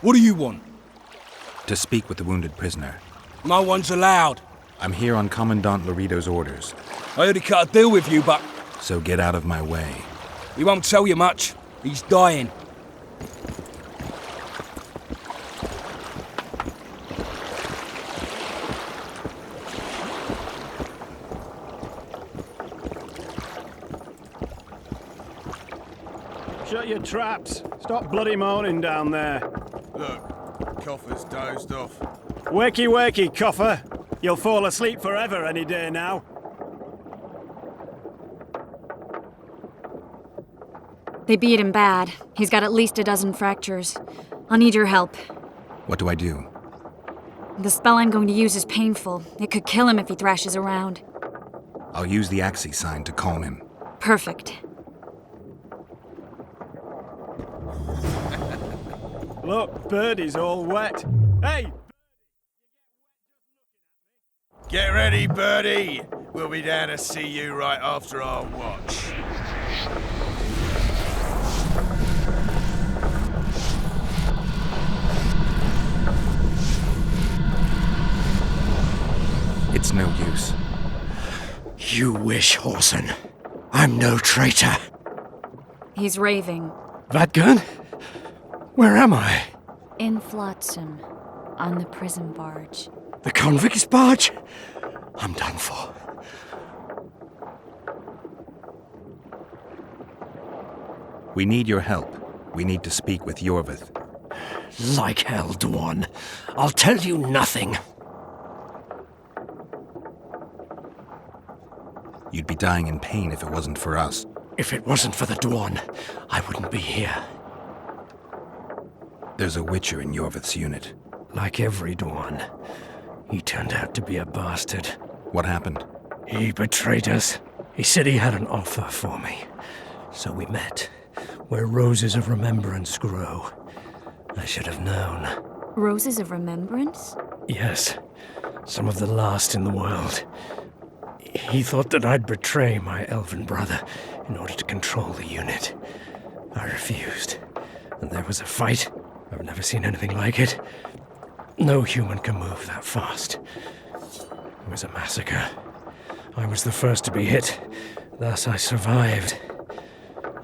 What do you want? To speak with the wounded prisoner. No one's allowed. I'm here on Commandant Laredo's orders. I already cut a deal with you, but So get out of my way. he won't tell you much. He's dying. Shut your traps. Stop bloody moaning down there. Look, Coffer's dozed off. Wakey, wakey, Coffer. You'll fall asleep forever any day now. They beat him bad. He's got at least a dozen fractures. I'll need your help. What do I do? The spell I'm going to use is painful. It could kill him if he thrashes around. I'll use the Axii sign to calm him. Perfect. Look, Birdie's all wet. Hey! Get ready, Birdie. We'll be down to see you right after our watch. It's no use. You wish, Horson. I'm no traitor. He's raving. Vadgun? Where am I? In Flotsam, on the prison barge. The convict's barge? I'm done for. We need your help. We need to speak with Yorvith. Like hell, Dwan. I'll tell you nothing. You'd be dying in pain if it wasn't for us. If it wasn't for the Dwan, I wouldn't be here. There's a Witcher in Yorvith's unit. Like every Dwan, he turned out to be a bastard. What happened? He betrayed us. He said he had an offer for me. So we met, where roses of remembrance grow. I should have known. Roses of Remembrance? Yes, some of the last in the world. He thought that I'd betray my elven brother in order to control the unit. I refused, and there was a fight. I've never seen anything like it. No human can move that fast. It was a massacre. I was the first to be hit, thus I survived.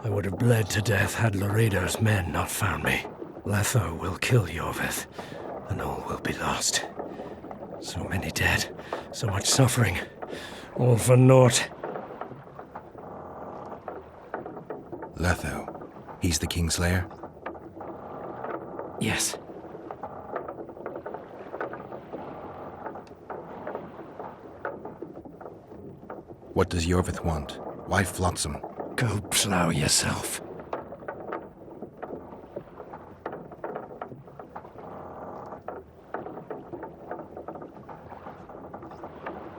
I would have bled to death had Laredo's men not found me. Letho will kill Yorvith, and all will be lost. So many dead, so much suffering, all for naught. Letho. He's the Kingslayer? Yes. What does Yorvith want? Why Flotsam? Go plow yourself.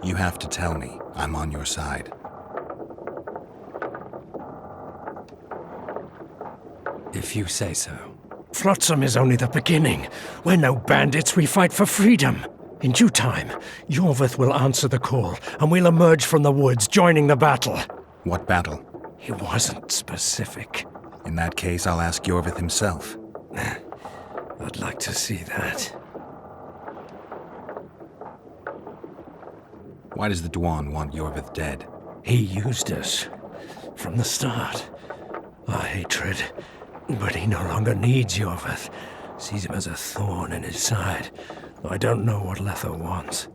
You have to tell me. I'm on your side. If you say so. Flotsam is only the beginning. We're no bandits, we fight for freedom. In due time, Yorvith will answer the call, and we'll emerge from the woods, joining the battle. What battle? He wasn't specific. In that case, I'll ask Yorvith himself. I'd like to see that. Why does the Dwan want Yorvith dead? He used us. From the start. Our hatred. But he no longer needs Yorvith. Sees him as a thorn in his side. Though I don't know what Letho wants.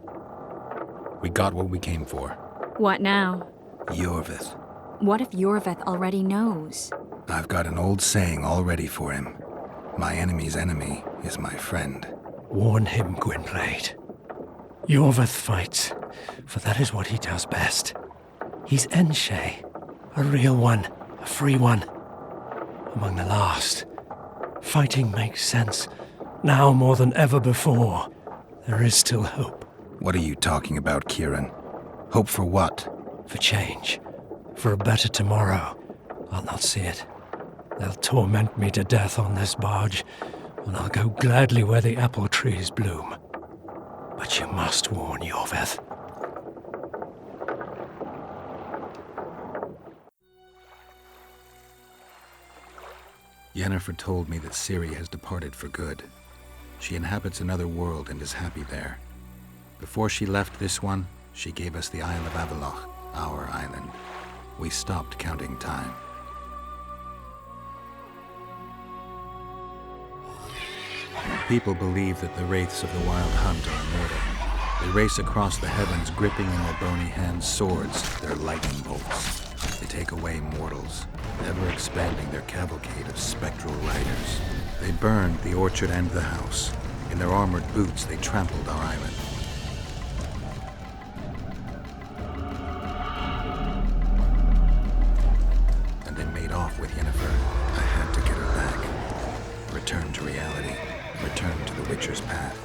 We got what we came for. What now? Yorvith. What if Yorvith already knows? I've got an old saying all ready for him. My enemy's enemy is my friend. Warn him, Gwynblade. Yorvith fights, for that is what he does best. He's Enshe, a real one, a free one. Among the last. Fighting makes sense. Now more than ever before. There is still hope. What are you talking about, Kieran? Hope for what? For change. For a better tomorrow. I'll not see it. They'll torment me to death on this barge, and I'll go gladly where the apple trees bloom. But you must warn Yorvith. Yennefer told me that Ciri has departed for good. She inhabits another world and is happy there. Before she left this one, she gave us the Isle of Avalok, our island. We stopped counting time. People believe that the wraiths of the Wild Hunt are immortal. They race across the heavens, gripping in their bony hands swords, their lightning bolts. They take away mortals, ever expanding their cavalcade of spectral riders. They burned the orchard and the house. In their armored boots, they trampled our island. And they made off with Yennefer. I had to get her back. Return to reality. Return to the Witcher's path.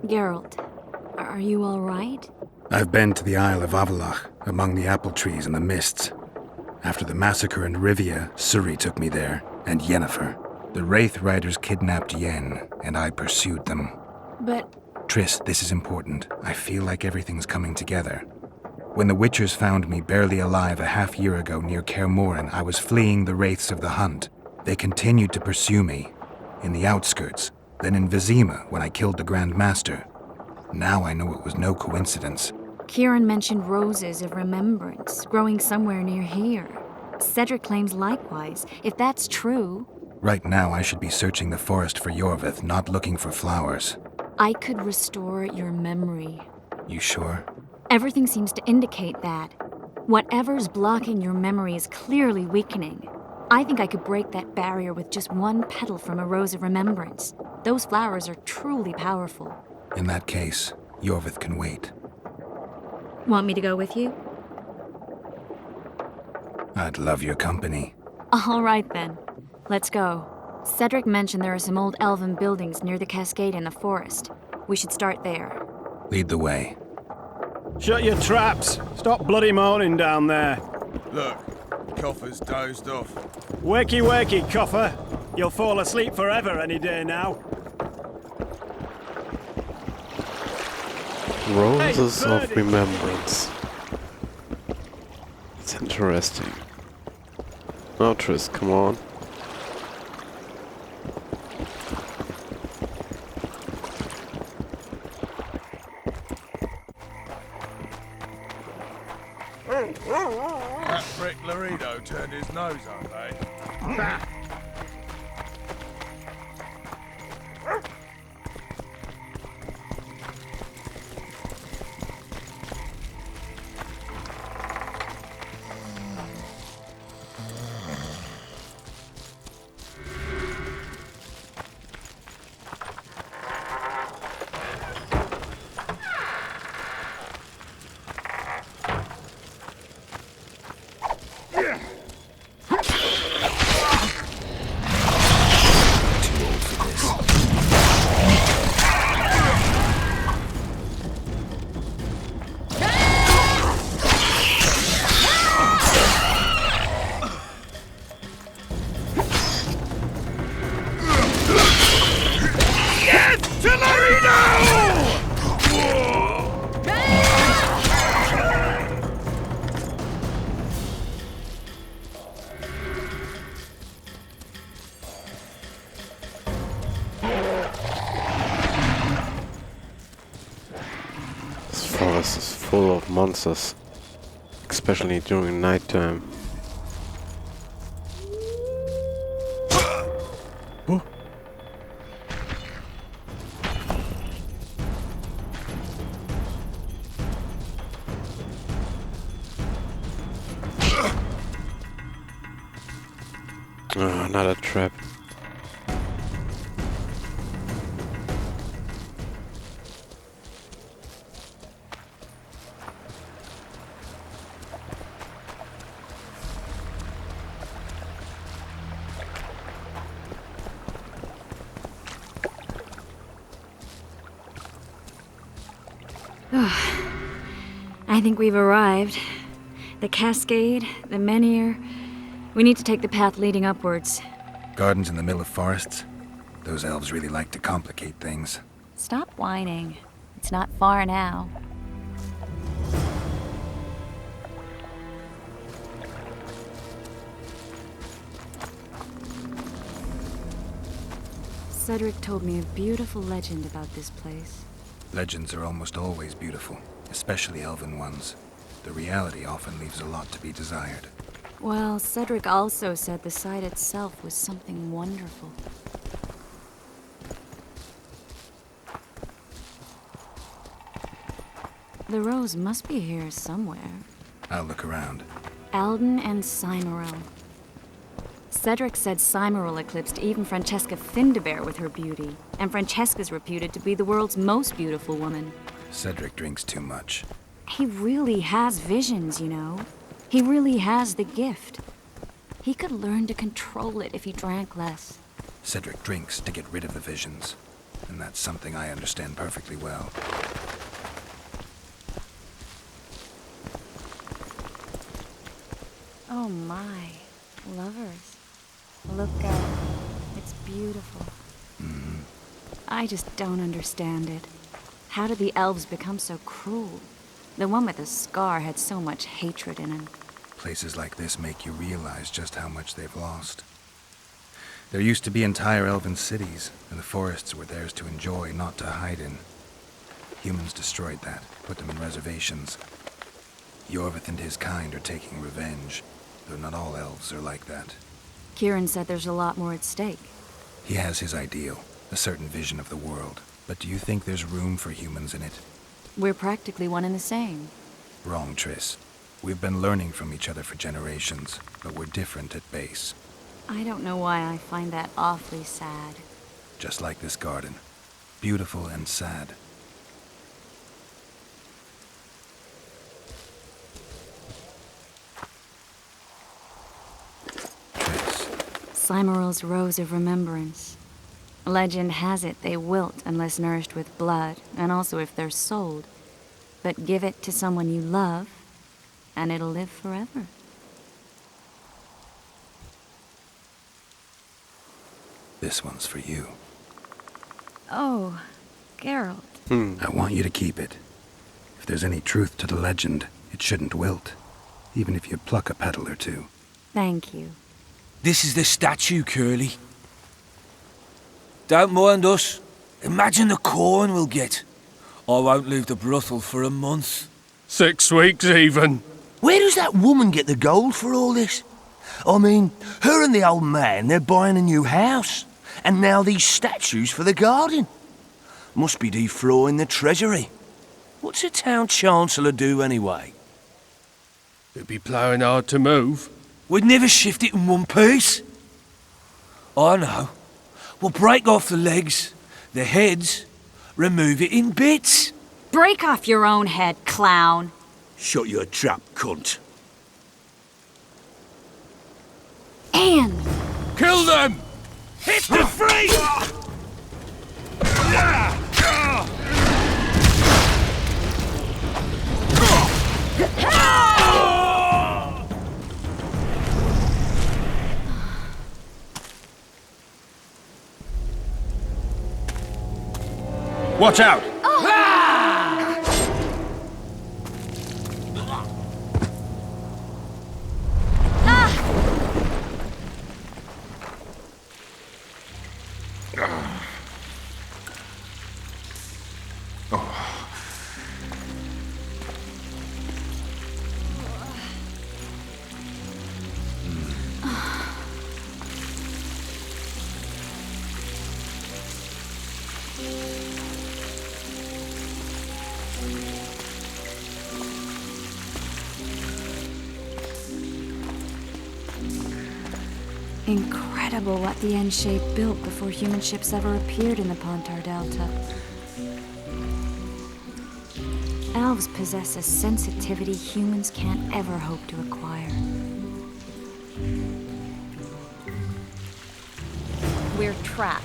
Geralt, are you all right? I've been to the Isle of Avalok, among the apple trees and the mists. After the massacre in Rivia, Suri took me there, and Yennefer. The Wraith Riders kidnapped Yen, and I pursued them. But... Triss, this is important. I feel like everything's coming together. When the Witchers found me barely alive a half-year ago near Kaer Morhen, I was fleeing the Wraiths of the Hunt. They continued to pursue me, in the outskirts, then in Vizima when I killed the Grand Master. Now I know it was no coincidence. Kieran mentioned roses of remembrance growing somewhere near here. Cedric claims likewise. If that's true... Right now I should be searching the forest for Yorvith, not looking for flowers. I could restore your memory. You sure? Everything seems to indicate that. Whatever's blocking your memory is clearly weakening. I think I could break that barrier with just one petal from a rose of remembrance. Those flowers are truly powerful. In that case, Yorvith can wait. Want me to go with you? I'd love your company. All right then. Let's go. Cedric mentioned there are some old elven buildings near the cascade in the forest. We should start there. Lead the way. Shut your traps! Stop bloody moaning down there. Look, Coffer's dozed off. Wakey, wakey, Coffer. You'll fall asleep forever any day now. Roses Hey, of birdie. Remembrance. It's interesting. Oh, Triss, come on. That prick Laredo turned his nose up, eh? This forest is full of monsters, especially during nighttime. Another trap. I think we've arrived. The cascade, the menhir. We need to take the path leading upwards. Gardens in the middle of forests? Those elves really like to complicate things. Stop whining. It's not far now. Cedric told me a beautiful legend about this place. Legends are almost always beautiful, especially elven ones. The reality often leaves a lot to be desired. Well, Cedric also said the site itself was something wonderful. The rose must be here somewhere. I'll look around. Alden and Cymoril. Cedric said Cymoril eclipsed even Francesca Findabair with her beauty, and Francesca's reputed to be the world's most beautiful woman. Cedric drinks too much. He really has visions, you know. He really has the gift. He could learn to control it if he drank less. Cedric drinks to get rid of the visions, and that's something I understand perfectly well. Oh my, lovers. Look out. It's beautiful. I just don't understand it. How did the elves become so cruel? The one with the scar had so much hatred in him. Places like this make you realize just how much they've lost. There used to be entire elven cities, and the forests were theirs to enjoy, not to hide in. Humans destroyed that, put them in reservations. Yorvith and his kind are taking revenge, though not all elves are like that. Kieran said there's a lot more at stake. He has his ideal, a certain vision of the world. But do you think there's room for humans in it? We're practically one and the same. Wrong, Triss. We've been learning from each other for generations, but we're different at base. I don't know why I find that awfully sad. Just like this garden. Beautiful and sad. Triss. Cymoril's Rose of Remembrance. Legend has it they wilt unless nourished with blood, and also if they're sold. But give it to someone you love, and it'll live forever. This one's for you. Oh, Geralt. I want you to keep it. If there's any truth to the legend, it shouldn't wilt, even if you pluck a petal or two. Thank you. This is the statue, Curly. Don't mind us. Imagine the corn we'll get. I won't leave the brothel for a month. 6 weeks even. Where does that woman get the gold for all this? I mean, her and the old man, they're buying a new house. And now these statues for the garden. Must be defraying the treasury. What's a town chancellor do anyway? It'd be ploughing hard to move. We'd never shift it in one piece. I know. We'll break off the legs, the heads, remove it in bits. Break off your own head, clown. Shut your trap, cunt. Anne! Kill them! Hit the free! Watch out! Incredible what the N-shape built before human ships ever appeared in the Pontar Delta. Elves possess a sensitivity humans can't ever hope to acquire. We're trapped.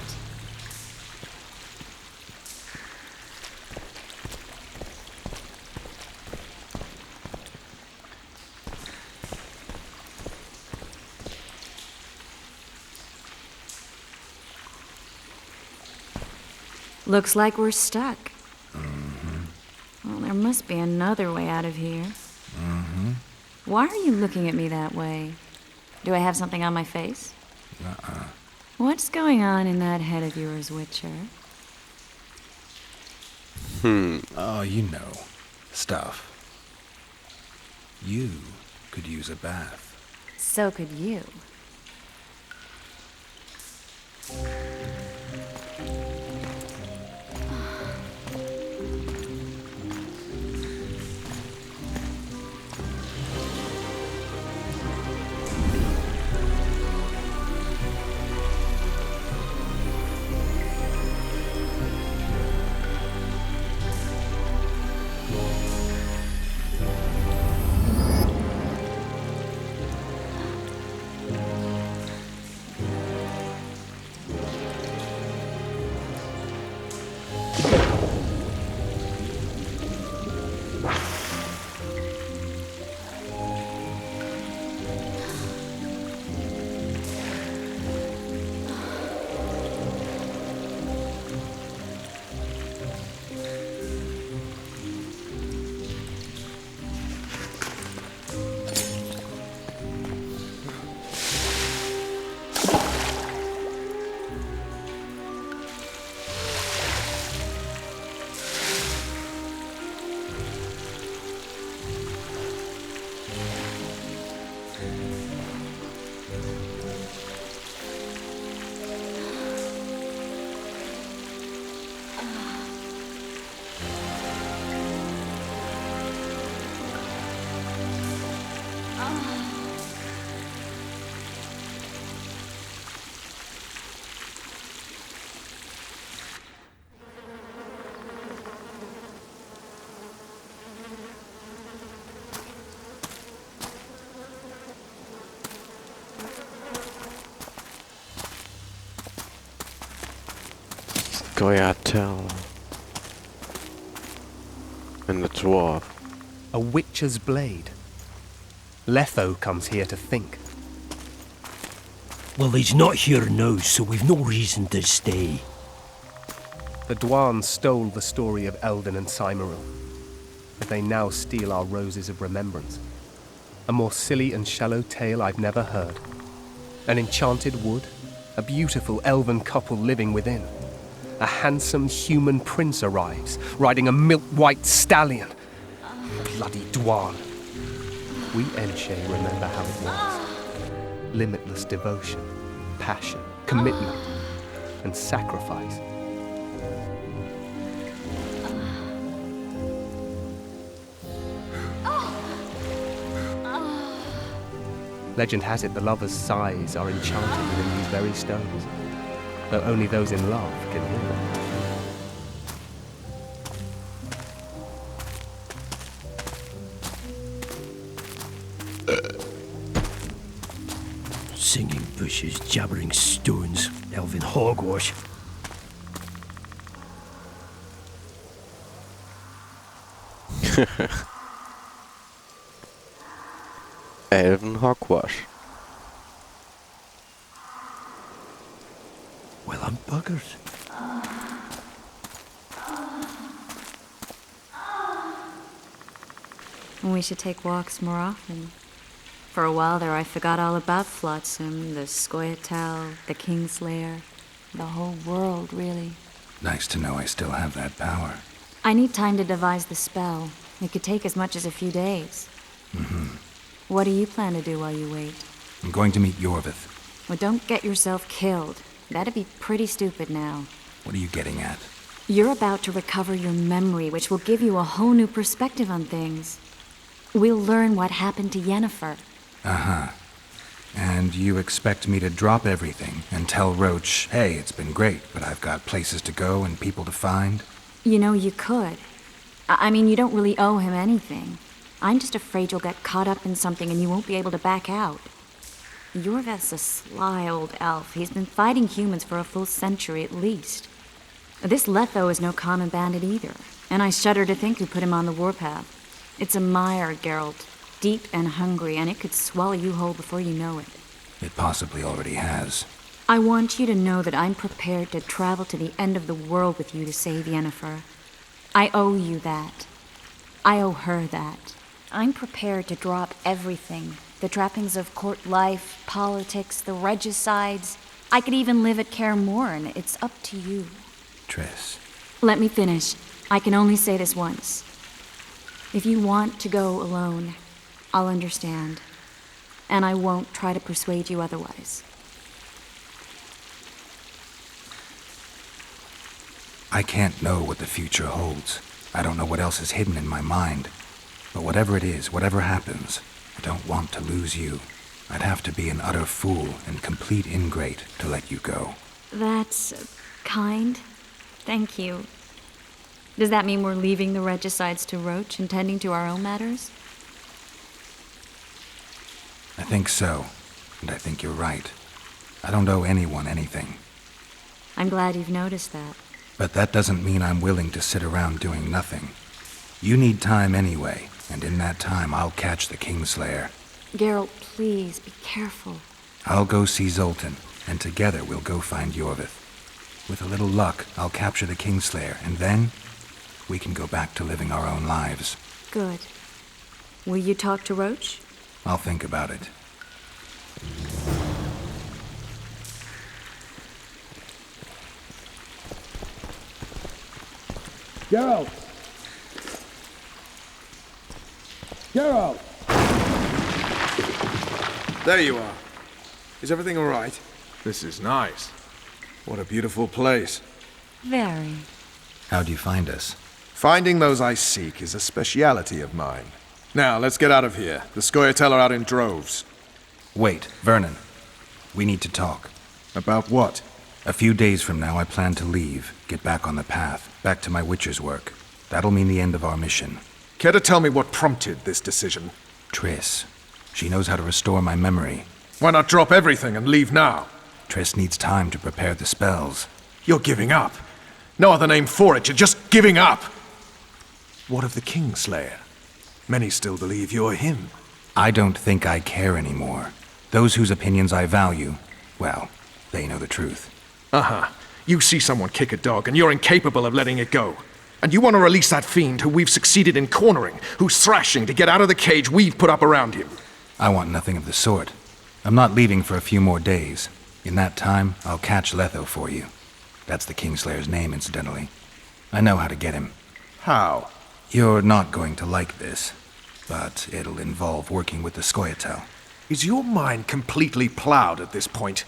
Looks like we're stuck. Well, there must be another way out of here. Why are you looking at me that way? Do I have something on my face? What's going on in that head of yours, Witcher? Oh, you know. Stuff. You could use a bath. So could you. Geralt and the dwarf. A witcher's blade. Letho comes here to think. Well, he's not here now, so we've no reason to stay. The Dwarves stole the story of Eldon and Cymoril, but they now steal our roses of remembrance. A more silly and shallow tale I've never heard. An enchanted wood, a beautiful elven couple living within. A handsome human prince arrives, riding a milk-white stallion. Bloody Dwarf. We Enshe remember how it was. Limitless devotion, passion, commitment, and sacrifice. Legend has it the lovers' sighs are enchanted within these very stones, though only those in love can hear them. Singing bushes, jabbering stones, elven hogwash. Elven hogwash. Well, I'm buggered. We should take walks more often. For a while there, I forgot all about Flotsam, the Scoia'tael, the Kingslayer, the whole world, really. Nice to know I still have that power. I need time to devise the spell. It could take as much as a few days. What do you plan to do while you wait? I'm going to meet Yorvith. Well, don't get yourself killed. That'd be pretty stupid now. What are you getting at? You're about to recover your memory, which will give you a whole new perspective on things. We'll learn what happened to Yennefer. And you expect me to drop everything and tell Roach, hey, it's been great, but I've got places to go and people to find? You know, you could. I mean, you don't really owe him anything. I'm just afraid you'll get caught up in something and you won't be able to back out. Yorvith's a sly old elf. He's been fighting humans for a full century at least. This Letho is no common bandit either, and I shudder to think who put him on the warpath. It's a mire, Geralt, deep and hungry, and it could swallow you whole before you know it. It possibly already has. I want you to know that I'm prepared to travel to the end of the world with you to save Yennefer. I owe you that. I owe her that. I'm prepared to drop everything. The trappings of court life, politics, the regicides. I could even live at Kaer Morhen. It's up to you. Triss. Let me finish. I can only say this once. If you want to go alone, I'll understand. And I won't try to persuade you otherwise. I can't know what the future holds. I don't know what else is hidden in my mind. But whatever it is, whatever happens, I don't want to lose you. I'd have to be an utter fool and complete ingrate to let you go. That's kind. Thank you. Does that mean we're leaving the regicides to Roach and tending to our own matters? I think so, and I think you're right. I don't owe anyone anything. I'm glad you've noticed that. But that doesn't mean I'm willing to sit around doing nothing. You need time anyway, and in that time I'll catch the Kingslayer. Geralt, please, be careful. I'll go see Zoltan, and together we'll go find Yorvith. With a little luck, I'll capture the Kingslayer, and then we can go back to living our own lives. Good. Will you talk to Roach? I'll think about it. Geralt! Geralt! There you are. Is everything all right? This is nice. What a beautiful place. Very. How'd you find us? Finding those I seek is a speciality of mine. Now, let's get out of here. The Scoia'tael are out in droves. Wait, Vernon. We need to talk. About what? A few days from now, I plan to leave, get back on the path, back to my witcher's work. That'll mean the end of our mission. Care to tell me what prompted this decision? Triss. She knows how to restore my memory. Why not drop everything and leave now? Triss needs time to prepare the spells. You're giving up. No other name for it. You're just giving up. What of the Kingslayer? Many still believe you're him. I don't think I care anymore. Those whose opinions I value, well, they know the truth. Uh-huh. You see someone kick a dog and you're incapable of letting it go. And you want to release that fiend who we've succeeded in cornering, who's thrashing to get out of the cage we've put up around him. I want nothing of the sort. I'm not leaving for a few more days. In that time, I'll catch Letho for you. That's the Kingslayer's name, incidentally. I know how to get him. How? You're not going to like this, but it'll involve working with the Scoia'tael. Is your mind completely plowed at this point?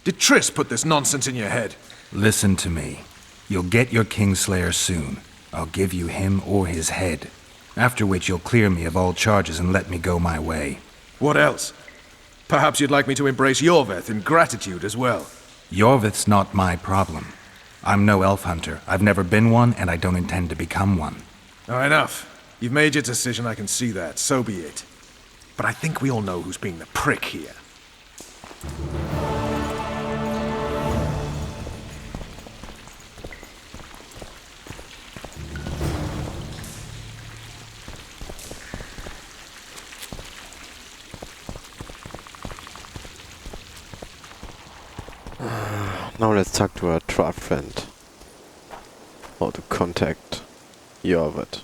Did Triss put this nonsense in your head? Listen to me. You'll get your Kingslayer soon. I'll give you him or his head. After which you'll clear me of all charges and let me go my way. What else? Perhaps you'd like me to embrace Yorvith in gratitude as well. Yorvith's not my problem. I'm no elf hunter. I've never been one, and I don't intend to become one. Oh, enough. You've made your decision, I can see that. So be it. But I think we all know who's being the prick here. Now let's talk to our trap friend. How to contact Yorvith.